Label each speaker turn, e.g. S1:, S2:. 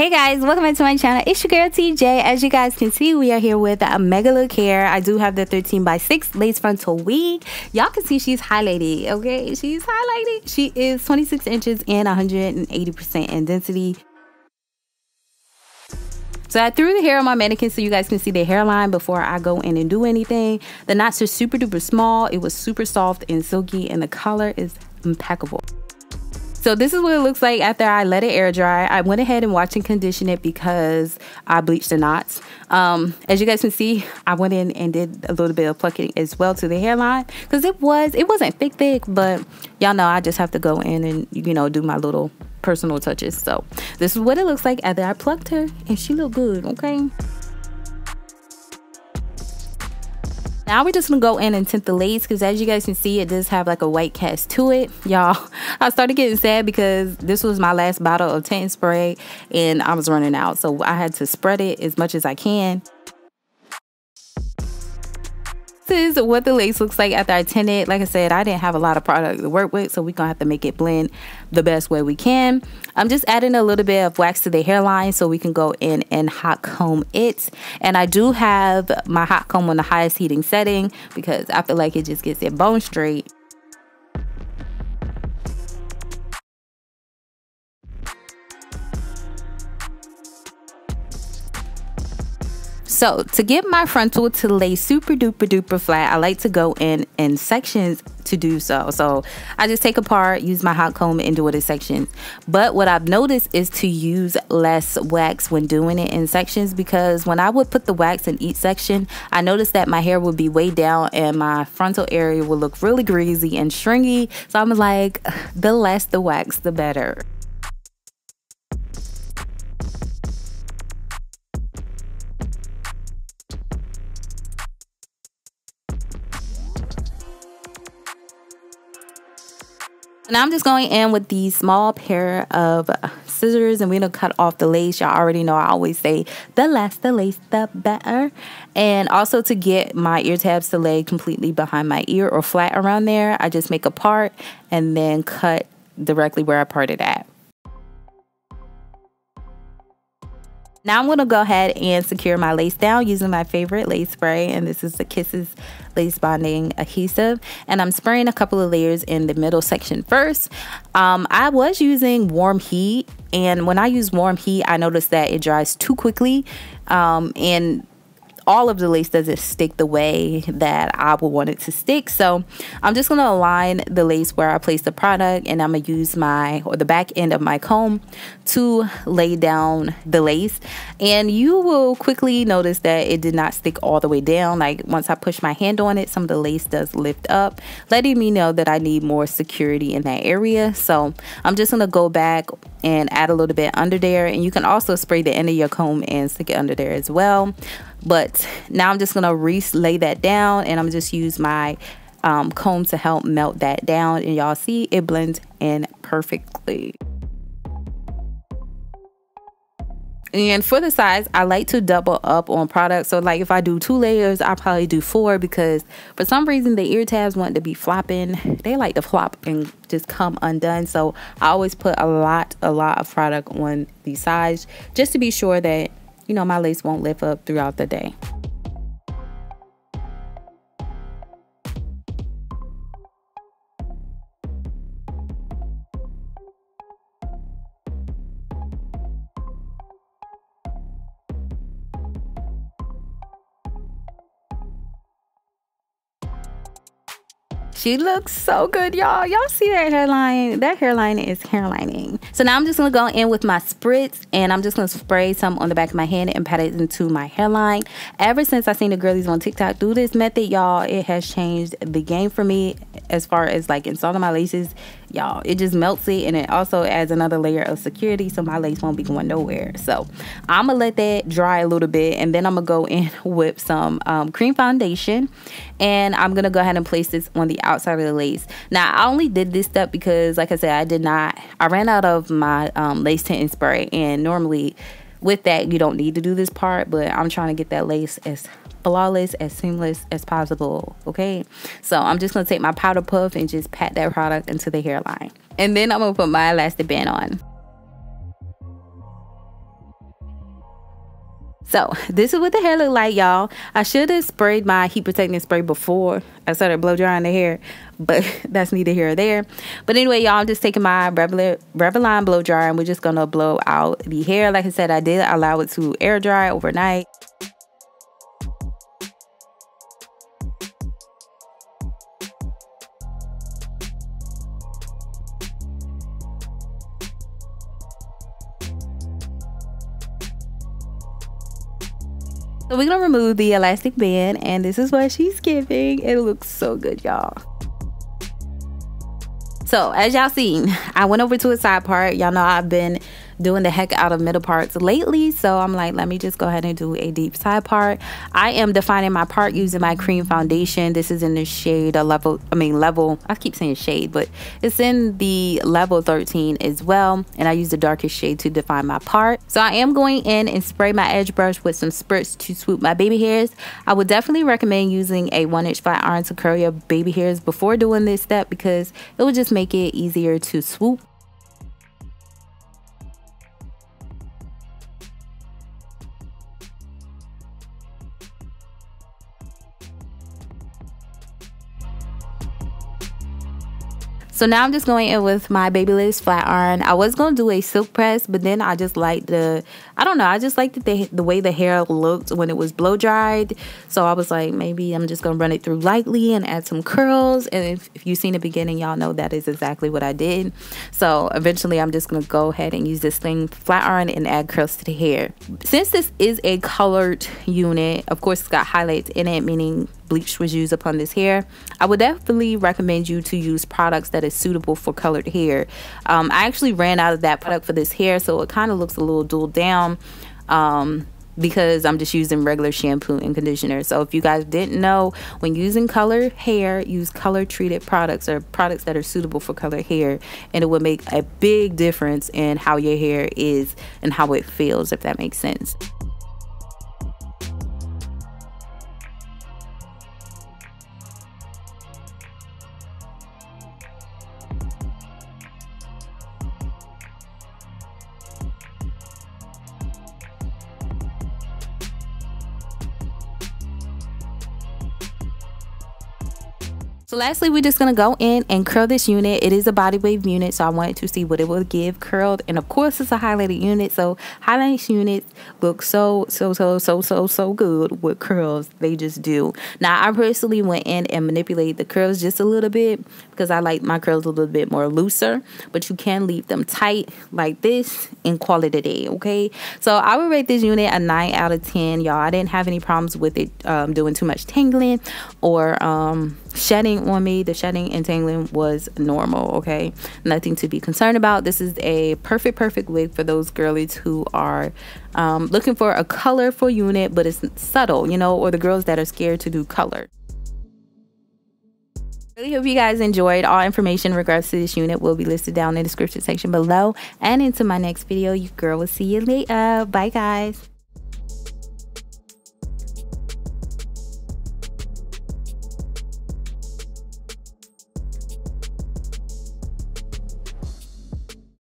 S1: Hey guys, welcome back to my channel. It's your girl Tei Jae. As you guys can see, we are here with a Megalook hair. I do have the 13x6 lace frontal wig. Y'all can see she's highlighted, okay? She's highlighted. She is 26 inches and 180% in density. So I threw the hair on my mannequin so you guys can see the hairline before I go in and do anything. The knots are super duper small. It was super soft and silky, and the color is impeccable. So this is what it looks like after I let it air dry. I went ahead and washed and conditioned it because I bleached the knots. As you guys can see, I went in and did a little bit of plucking as well to the hairline because it wasn't thick, but y'all know I just have to go in and, you know, do my little personal touches. So this is what it looks like after I plucked her, and she looked good, okay? Now we're just gonna go in and tint the lace because as you guys can see, it does have like a white cast to it. Y'all, I started getting sad because this was my last bottle of tint spray and I was running out. So I had to spread it as much as I can. This is what the lace looks like after I tint it. Like I said, I didn't have a lot of product to work with, so we're gonna have to make it blend the best way we can. I'm just adding a little bit of wax to the hairline so we can go in and hot comb it. And I do have my hot comb on the highest heating setting because I feel like it just gets it bone straight. So to get my frontal to lay super duper duper flat, I like to go in sections to do so. So I just take apart, use my hot comb and do it in sections. But what I've noticed is to use less wax when doing it in sections, because when I would put the wax in each section, I noticed that my hair would be way down and my frontal area would look really greasy and stringy. So I'm like, the less the wax, the better. Now I'm just going in with these small pair of scissors and we're gonna cut off the lace. Y'all already know I always say the less the lace the better. And also to get my ear tabs to lay completely behind my ear or flat around there, I just make a part and then cut directly where I parted at. Now I'm going to go ahead and secure my lace down using my favorite lace spray, and this is the Kisses Lace Bonding Adhesive, and I'm spraying a couple of layers in the middle section first. I was using warm heat, and when I use warm heat I noticed that it dries too quickly, and all of the lace doesn't stick the way that I would want it to stick. So I'm just going to align the lace where I place the product, and I'm going to use the back end of my comb to lay down the lace. And you will quickly notice that it did not stick all the way down. Like once I push my hand on it, some of the lace does lift up, letting me know that I need more security in that area. So I'm just going to go back and add a little bit under there, and you can also spray the end of your comb and stick it under there as well. But now I'm just gonna lay that down, and I'm just use my comb to help melt that down, and y'all see it blends in perfectly. And for the size, I like to double up on products. So like if I do 2 layers, I'll probably do 4, because for some reason the ear tabs want to be flopping. They like to flop and just come undone. So I always put a lot of product on the sides just to be sure that, you know, my lace won't lift up throughout the day. She looks so good, y'all. Y'all see that hairline? That hairline is hairlining. So now I'm just gonna go in with my spritz, and I'm just gonna spray some on the back of my hand and pat it into my hairline. Ever since I seen the girlies on TikTok do this method, y'all, it has changed the game for me as far as like installing my laces. Y'all, it just melts it, and it also adds another layer of security so my lace won't be going nowhere. So I'm gonna let that dry a little bit, and then I'm gonna go in with some cream foundation, and I'm gonna go ahead and place this on the outside of the lace. Now I only did this step because, like I said, I ran out of my lace tinting spray, and normally with that you don't need to do this part, but I'm trying to get that lace as flawless, as seamless as possible. Okay, so I'm just gonna take my powder puff and just pat that product into the hairline, and then I'm gonna put my elastic band on. So this is what the hair look like, y'all. I should have sprayed my heat protecting spray before I started blow drying the hair, but that's neither here or there. But anyway, y'all, I'm just taking my Revlon blow dryer and we're just gonna blow out the hair. Like I said, I did allow it to air dry overnight. So we're gonna remove the elastic band, and this is what she's giving. It looks so good, y'all. So as y'all seen, I went over to a side part. Y'all know I've been doing the heck out of middle parts lately, so I'm like, let me just go ahead and do a deep side part. I am defining my part using my cream foundation. This is in the shade level, I keep saying shade, but it's in the level 13 as well, and I use the darkest shade to define my part. So I am going in and spray my edge brush with some spritz to swoop my baby hairs. I would definitely recommend using a 1-inch flat iron to curl your baby hairs before doing this step, because it will just make it easier to swoop. So now I'm just going in with my Babyliss flat iron. I was going to do a silk press, but then I just liked the way the hair looked when it was blow dried. So I was like, maybe I'm just going to run it through lightly and add some curls. And if you've seen the beginning, y'all know that is exactly what I did. So eventually I'm just going to go ahead and use this thing flat iron and add curls to the hair. Since this is a colored unit, of course it's got highlights in it, meaning bleach was used upon this hair. I would definitely recommend you to use products that is suitable for colored hair. I actually ran out of that product for this hair, so it kind of looks a little dulled down because I'm just using regular shampoo and conditioner. So if you guys didn't know, when using colored hair, use color treated products or products that are suitable for colored hair, and it will make a big difference in how your hair is and how it feels, if that makes sense. So lastly, we're just going to go in and curl this unit. It is a body wave unit, so I wanted to see what it would give curled. And of course, it's a highlighted unit, so highlighted units look so good with curls. They just do. Now, I personally went in and manipulated the curls just a little bit because I like my curls a little bit more looser, but you can leave them tight like this and call it a day, okay? So I would rate this unit a 9 out of 10, y'all. I didn't have any problems with it doing too much tangling or shedding on me. The shedding and tangling was normal, okay? Nothing to be concerned about. This is a perfect wig for those girlies who are looking for a colorful unit, but it's subtle, you know, or the girls that are scared to do color. Really hope you guys enjoyed. All information in regards to this unit will be listed down in the description section below. And into my next video, your girl will see you later. Bye, guys.